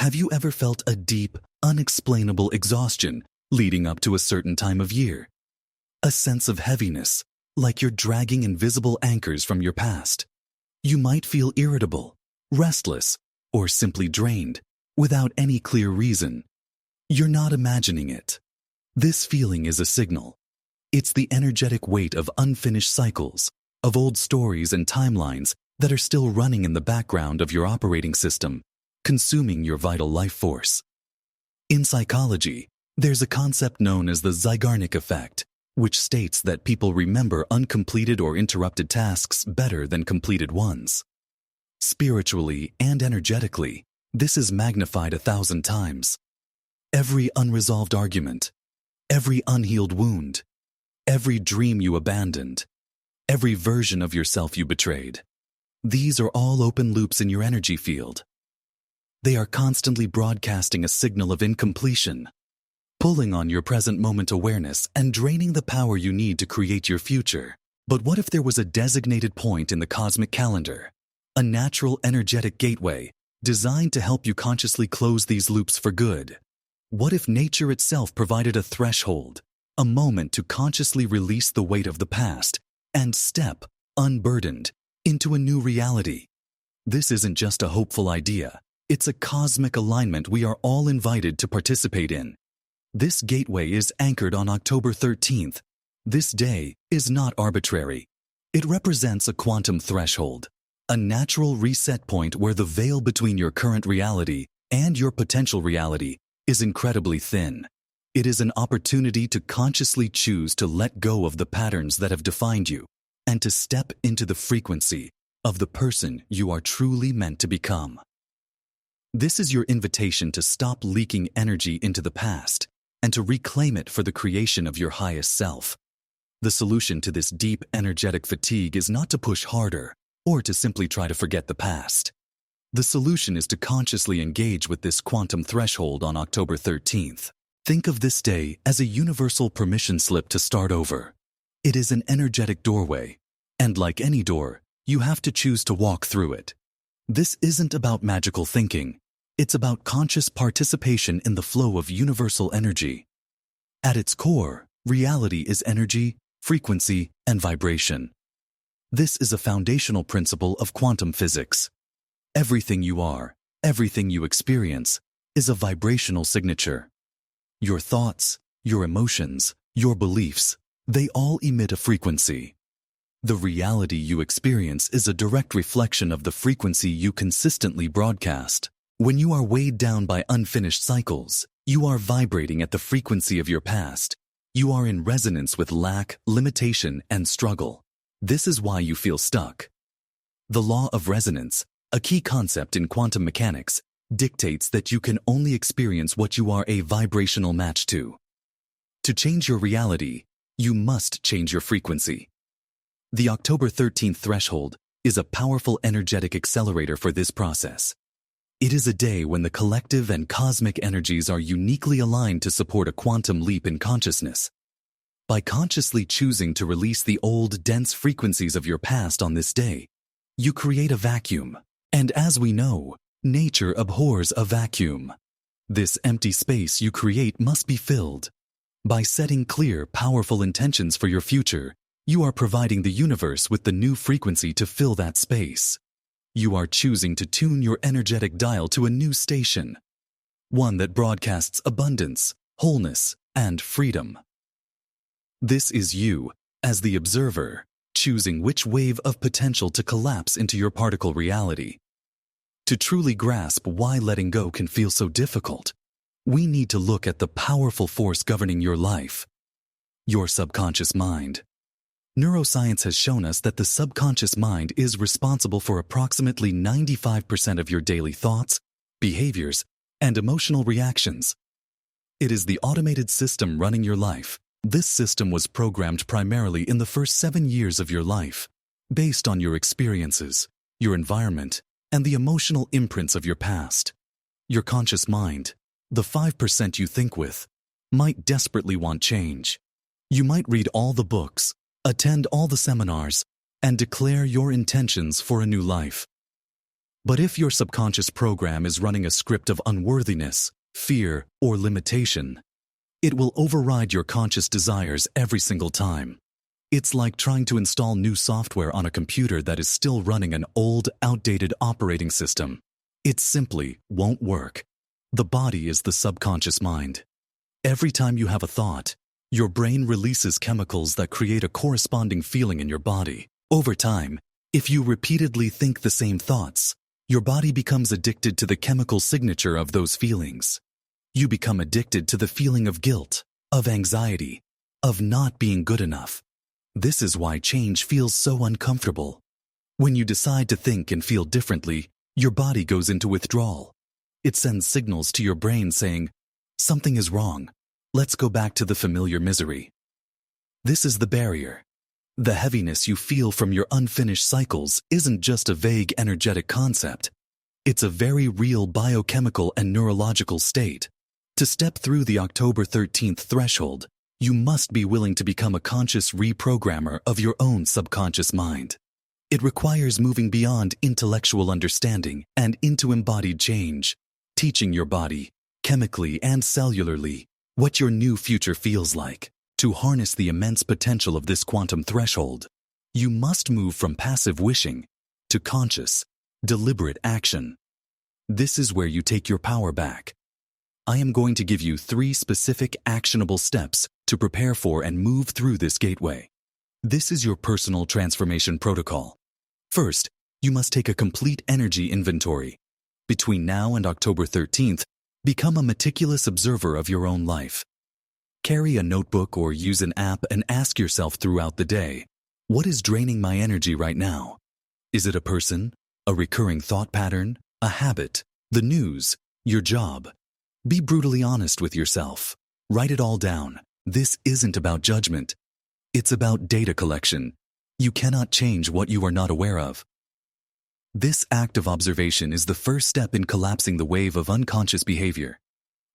Have you ever felt a deep, unexplainable exhaustion leading up to a certain time of year? A sense of heaviness, like you're dragging invisible anchors from your past. You might feel irritable, restless, or simply drained, without any clear reason. You're not imagining it. This feeling is a signal. It's the energetic weight of unfinished cycles, of old stories and timelines that are still running in the background of your operating system, consuming your vital life force. In psychology, there's a concept known as the Zeigarnik effect, which states that people remember uncompleted or interrupted tasks better than completed ones. Spiritually and energetically, this is magnified 1,000 times. Every unresolved argument, every unhealed wound, every dream you abandoned, every version of yourself you betrayed. These are all open loops in your energy field. They are constantly broadcasting a signal of incompletion, pulling on your present moment awareness and draining the power you need to create your future. But what if there was a designated point in the cosmic calendar, a natural energetic gateway designed to help you consciously close these loops for good? What if nature itself provided a threshold, a moment to consciously release the weight of the past and step, unburdened, into a new reality? This isn't just a hopeful idea. It's a cosmic alignment we are all invited to participate in. This gateway is anchored on October 13th. This day is not arbitrary. It represents a quantum threshold, a natural reset point where the veil between your current reality and your potential reality is incredibly thin. It is an opportunity to consciously choose to let go of the patterns that have defined you and to step into the frequency of the person you are truly meant to become. This is your invitation to stop leaking energy into the past and to reclaim it for the creation of your highest self. The solution to this deep energetic fatigue is not to push harder or to simply try to forget the past. The solution is to consciously engage with this quantum threshold on October 13th. Think of this day as a universal permission slip to start over. It is an energetic doorway, and like any door, you have to choose to walk through it. This isn't about magical thinking. It's about conscious participation in the flow of universal energy. At its core, reality is energy, frequency, and vibration. This is a foundational principle of quantum physics. Everything you are, everything you experience, is a vibrational signature. Your thoughts, your emotions, your beliefs, they all emit a frequency. The reality you experience is a direct reflection of the frequency you consistently broadcast. When you are weighed down by unfinished cycles, you are vibrating at the frequency of your past. You are in resonance with lack, limitation, and struggle. This is why you feel stuck. The law of resonance, a key concept in quantum mechanics, dictates that you can only experience what you are a vibrational match to. To change your reality, you must change your frequency. The October 13th threshold is a powerful energetic accelerator for this process. It is a day when the collective and cosmic energies are uniquely aligned to support a quantum leap in consciousness. By consciously choosing to release the old, dense frequencies of your past on this day, you create a vacuum. And as we know, nature abhors a vacuum. This empty space you create must be filled. By setting clear, powerful intentions for your future, you are providing the universe with the new frequency to fill that space. You are choosing to tune your energetic dial to a new station, one that broadcasts abundance, wholeness, and freedom. This is you, as the observer, choosing which wave of potential to collapse into your particle reality. To truly grasp why letting go can feel so difficult, we need to look at the powerful force governing your life, your subconscious mind. Neuroscience has shown us that the subconscious mind is responsible for approximately 95% of your daily thoughts, behaviors, and emotional reactions. It is the automated system running your life. This system was programmed primarily in the first 7 years of your life, based on your experiences, your environment, and the emotional imprints of your past. Your conscious mind, the 5% you think with, might desperately want change. You might read all the books, attend all the seminars, and declare your intentions for a new life. But if your subconscious program is running a script of unworthiness, fear, or limitation, it will override your conscious desires every single time. It's like trying to install new software on a computer that is still running an old, outdated operating system. It simply won't work. The body is the subconscious mind. Every time you have a thought, your brain releases chemicals that create a corresponding feeling in your body. Over time, if you repeatedly think the same thoughts, your body becomes addicted to the chemical signature of those feelings. You become addicted to the feeling of guilt, of anxiety, of not being good enough. This is why change feels so uncomfortable. When you decide to think and feel differently, your body goes into withdrawal. It sends signals to your brain saying, "Something is wrong. Let's go back to the familiar misery." This is the barrier. The heaviness you feel from your unfinished cycles isn't just a vague energetic concept. It's a very real biochemical and neurological state. To step through the October 13th threshold, you must be willing to become a conscious reprogrammer of your own subconscious mind. It requires moving beyond intellectual understanding and into embodied change, teaching your body, chemically and cellularly, what your new future feels like. To harness the immense potential of this quantum threshold, you must move from passive wishing to conscious, deliberate action. This is where you take your power back. I am going to give you 3 specific actionable steps to prepare for and move through this gateway. This is your personal transformation protocol. First, you must take a complete energy inventory. Between now and October 13th, become a meticulous observer of your own life. Carry a notebook or use an app and ask yourself throughout the day, what is draining my energy right now? Is it a person, a recurring thought pattern, a habit, the news, your job? Be brutally honest with yourself. Write it all down. This isn't about judgment. It's about data collection. You cannot change what you are not aware of. This act of observation is the first step in collapsing the wave of unconscious behavior.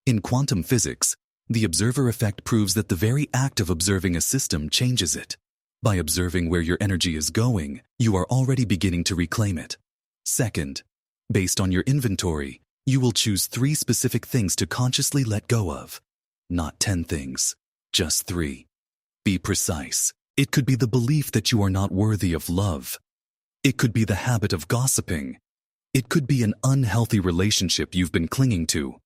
In quantum physics, the observer effect proves that the very act of observing a system changes it. By observing where your energy is going, you are already beginning to reclaim it. Second, based on your inventory, you will choose 3 specific things to consciously let go of. Not 10 things, just 3. Be precise. It could be the belief that you are not worthy of love. It could be the habit of gossiping. It could be an unhealthy relationship you've been clinging to.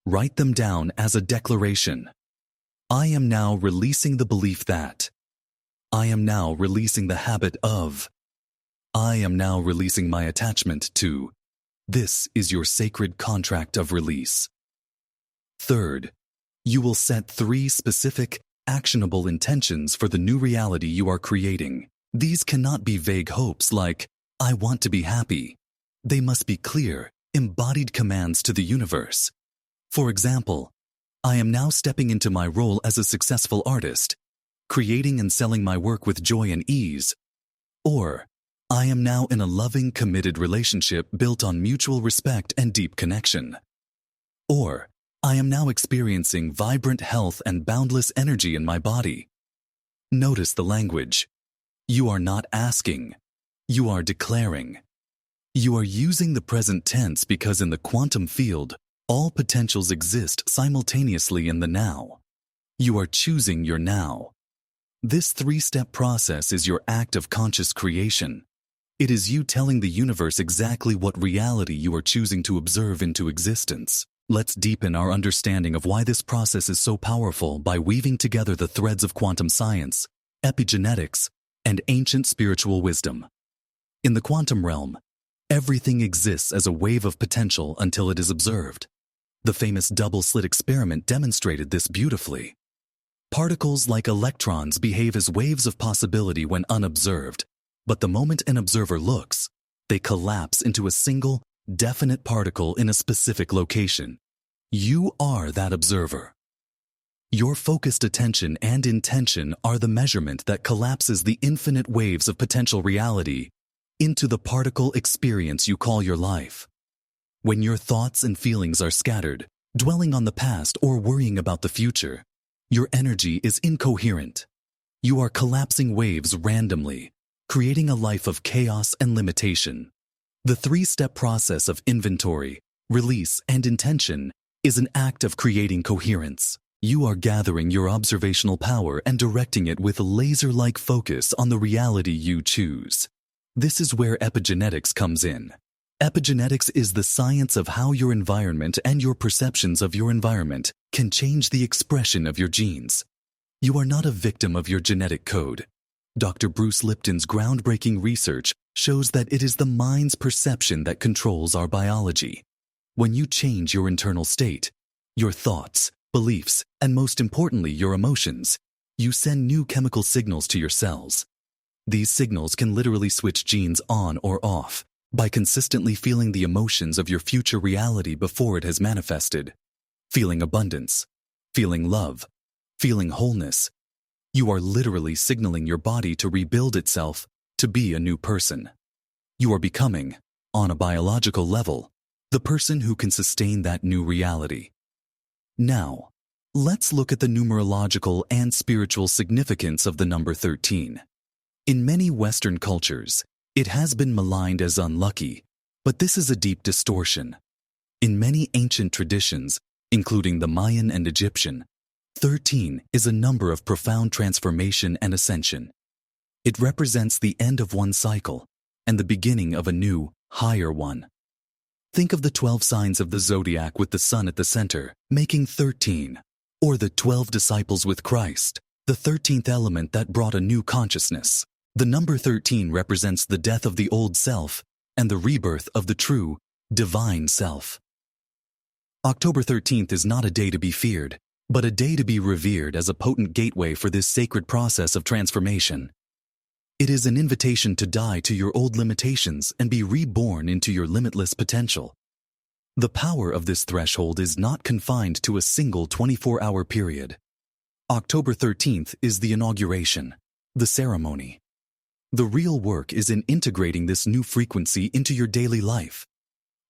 Write them down as a declaration. I am now releasing the belief that. I am now releasing the habit of. I am now releasing my attachment to. This is your sacred contract of release. Third, you will set 3 specific, actionable intentions for the new reality you are creating. These cannot be vague hopes like, I want to be happy. They must be clear, embodied commands to the universe. For example, I am now stepping into my role as a successful artist, creating and selling my work with joy and ease. Or, I am now in a loving, committed relationship built on mutual respect and deep connection. Or, I am now experiencing vibrant health and boundless energy in my body. Notice the language. You are not asking. You are declaring. You are using the present tense because in the quantum field, all potentials exist simultaneously in the now. You are choosing your now. This 3-step process is your act of conscious creation. It is you telling the universe exactly what reality you are choosing to observe into existence. Let's deepen our understanding of why this process is so powerful by weaving together the threads of quantum science, epigenetics, and ancient spiritual wisdom. In the quantum realm, everything exists as a wave of potential until it is observed. The famous double-slit experiment demonstrated this beautifully. Particles like electrons behave as waves of possibility when unobserved, but the moment an observer looks, they collapse into a single, definite particle in a specific location. You are that observer. Your focused attention and intention are the measurement that collapses the infinite waves of potential reality into the particle experience you call your life. When your thoughts and feelings are scattered, dwelling on the past or worrying about the future, your energy is incoherent. You are collapsing waves randomly, creating a life of chaos and limitation. The three-step process of inventory, release, and intention is an act of creating coherence. You are gathering your observational power and directing it with a laser-like focus on the reality you choose. This is where epigenetics comes in. Epigenetics is the science of how your environment and your perceptions of your environment can change the expression of your genes. You are not a victim of your genetic code. Dr. Bruce Lipton's groundbreaking research shows that it is the mind's perception that controls our biology. When you change your internal state, your thoughts, beliefs, and most importantly, your emotions, you send new chemical signals to your cells. These signals can literally switch genes on or off by consistently feeling the emotions of your future reality before it has manifested. Feeling abundance, feeling love, feeling wholeness. You are literally signaling your body to rebuild itself, to be a new person. You are becoming, on a biological level, the person who can sustain that new reality. Now, let's look at the numerological and spiritual significance of the number 13. In many Western cultures, it has been maligned as unlucky, but this is a deep distortion. In many ancient traditions, including the Mayan and Egyptian, 13 is a number of profound transformation and ascension. It represents the end of one cycle and the beginning of a new, higher one. Think of the 12 signs of the zodiac with the sun at the center, making 13, or the 12 disciples with Christ, the 13th element that brought a new consciousness. The number 13 represents the death of the old self and the rebirth of the true, divine self. October 13th is not a day to be feared, but a day to be revered as a potent gateway for this sacred process of transformation. It is an invitation to die to your old limitations and be reborn into your limitless potential. The power of this threshold is not confined to a single 24-hour period. October 13th is the inauguration, the ceremony. The real work is in integrating this new frequency into your daily life.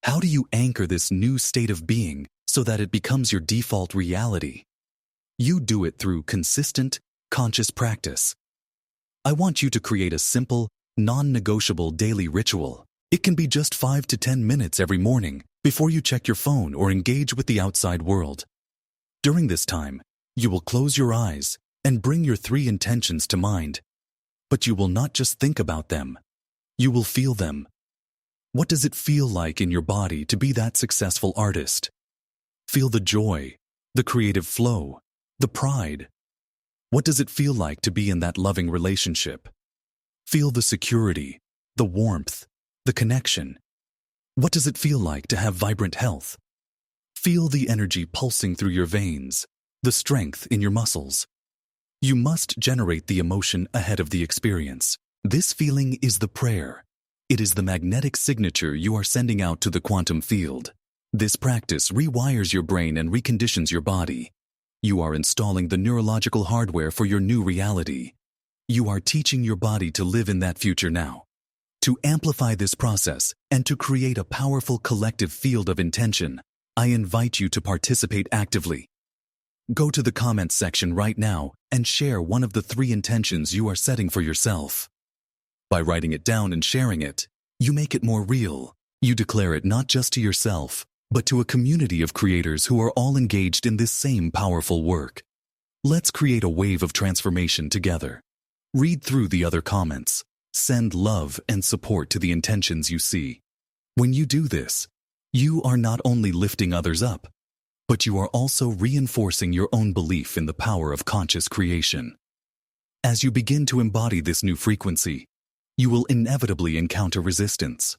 How do you anchor this new state of being so that it becomes your default reality? You do it through consistent, conscious practice. I want you to create a simple, non-negotiable daily ritual. It can be just 5 to 10 minutes every morning before you check your phone or engage with the outside world. During this time, you will close your eyes and bring your 3 intentions to mind. But you will not just think about them. You will feel them. What does it feel like in your body to be that successful artist? Feel the joy, the creative flow, the pride. What does it feel like to be in that loving relationship? Feel the security, the warmth, the connection. What does it feel like to have vibrant health? Feel the energy pulsing through your veins, the strength in your muscles. You must generate the emotion ahead of the experience. This feeling is the prayer. It is the magnetic signature you are sending out to the quantum field. This practice rewires your brain and reconditions your body. You are installing the neurological hardware for your new reality. You are teaching your body to live in that future now. To amplify this process and to create a powerful collective field of intention, I invite you to participate actively. Go to the comments section right now and share one of the 3 intentions you are setting for yourself. By writing it down and sharing it, you make it more real. You declare it not just to yourself, but to a community of creators who are all engaged in this same powerful work. Let's create a wave of transformation together. Read through the other comments. Send love and support to the intentions you see. When you do this, you are not only lifting others up, but you are also reinforcing your own belief in the power of conscious creation. As you begin to embody this new frequency, you will inevitably encounter resistance.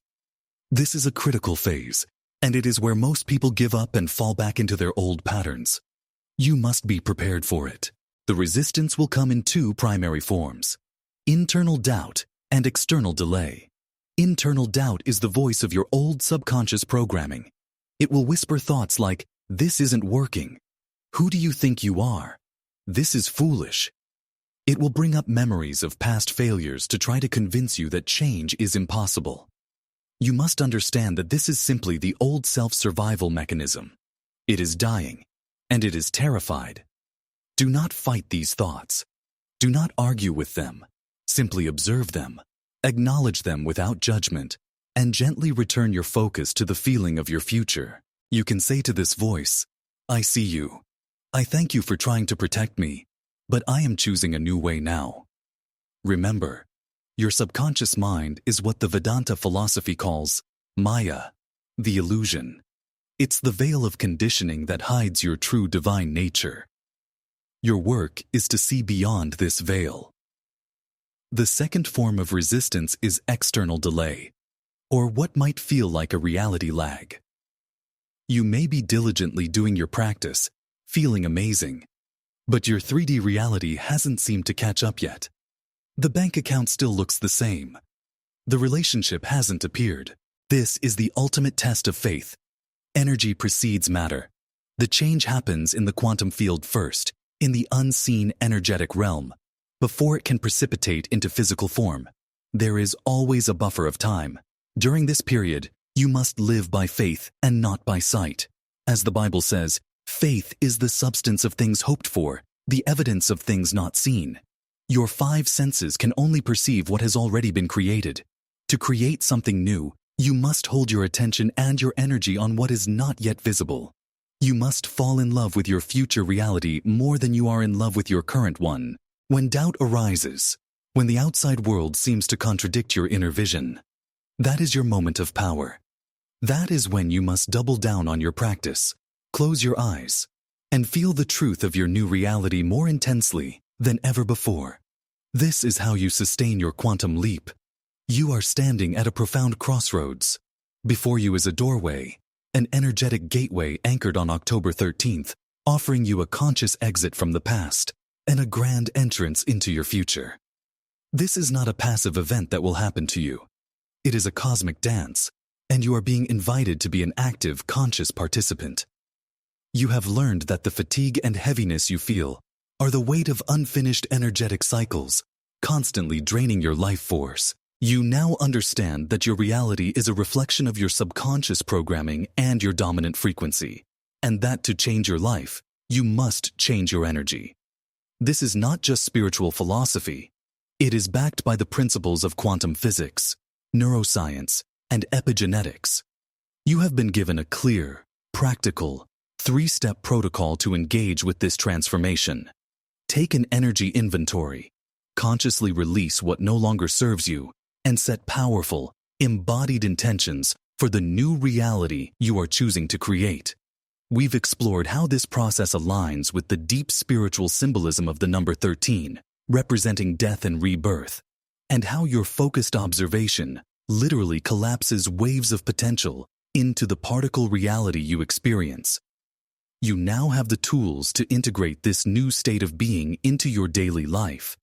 This is a critical phase, and it is where most people give up and fall back into their old patterns. You must be prepared for it. The resistance will come in 2 primary forms: internal doubt and external delay. Internal doubt is the voice of your old subconscious programming. It will whisper thoughts like, "This isn't working. Who do you think you are? This is foolish." It will bring up memories of past failures to try to convince you that change is impossible. You must understand that this is simply the old self-survival mechanism. It is dying, and it is terrified. Do not fight these thoughts. Do not argue with them. Simply observe them, acknowledge them without judgment, and gently return your focus to the feeling of your future. You can say to this voice, I see you. I thank you for trying to protect me, but I am choosing a new way now. Remember, your subconscious mind is what the Vedanta philosophy calls Maya, the illusion. It's the veil of conditioning that hides your true divine nature. Your work is to see beyond this veil. The second form of resistance is external delay, or what might feel like a reality lag. You may be diligently doing your practice, feeling amazing, but your 3D reality hasn't seemed to catch up yet. The bank account still looks the same. The relationship hasn't appeared. This is the ultimate test of faith. Energy precedes matter. The change happens in the quantum field first, in the unseen energetic realm, before it can precipitate into physical form. There is always a buffer of time. During this period, you must live by faith and not by sight. As the Bible says, faith is the substance of things hoped for, the evidence of things not seen. Your 5 senses can only perceive what has already been created. To create something new, you must hold your attention and your energy on what is not yet visible. You must fall in love with your future reality more than you are in love with your current one. When doubt arises, when the outside world seems to contradict your inner vision, that is your moment of power. That is when you must double down on your practice, close your eyes, and feel the truth of your new reality more intensely than ever before. This is how you sustain your quantum leap. You are standing at a profound crossroads. Before you is a doorway, an energetic gateway anchored on October 13th, offering you a conscious exit from the past and a grand entrance into your future. This is not a passive event that will happen to you. It is a cosmic dance, and you are being invited to be an active, conscious participant. You have learned that the fatigue and heaviness you feel are the weight of unfinished energetic cycles, constantly draining your life force. You now understand that your reality is a reflection of your subconscious programming and your dominant frequency, and that to change your life, you must change your energy. This is not just spiritual philosophy. It is backed by the principles of quantum physics, neuroscience, and epigenetics. You have been given a clear, practical, 3-step protocol to engage with this transformation. Take an energy inventory, consciously release what no longer serves you, and set powerful, embodied intentions for the new reality you are choosing to create. We've explored how this process aligns with the deep spiritual symbolism of the number 13, representing death and rebirth, and how your focused observation literally collapses waves of potential into the particle reality you experience. You now have the tools to integrate this new state of being into your daily life,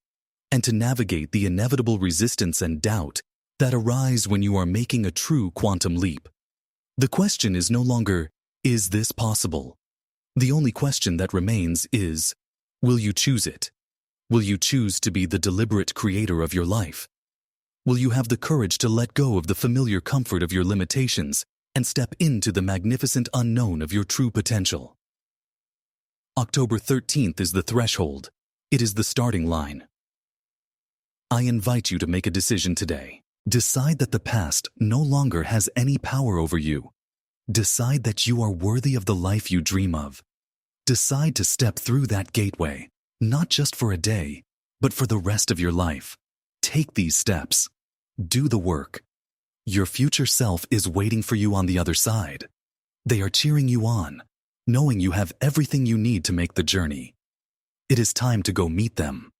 and to navigate the inevitable resistance and doubt that arise when you are making a true quantum leap. The question is no longer, is this possible? The only question that remains is, will you choose it? Will you choose to be the deliberate creator of your life? Will you have the courage to let go of the familiar comfort of your limitations and step into the magnificent unknown of your true potential? October 13th is the threshold. It is the starting line. I invite you to make a decision today. Decide that the past no longer has any power over you. Decide that you are worthy of the life you dream of. Decide to step through that gateway, not just for a day, but for the rest of your life. Take these steps. Do the work. Your future self is waiting for you on the other side. They are cheering you on, knowing you have everything you need to make the journey. It is time to go meet them.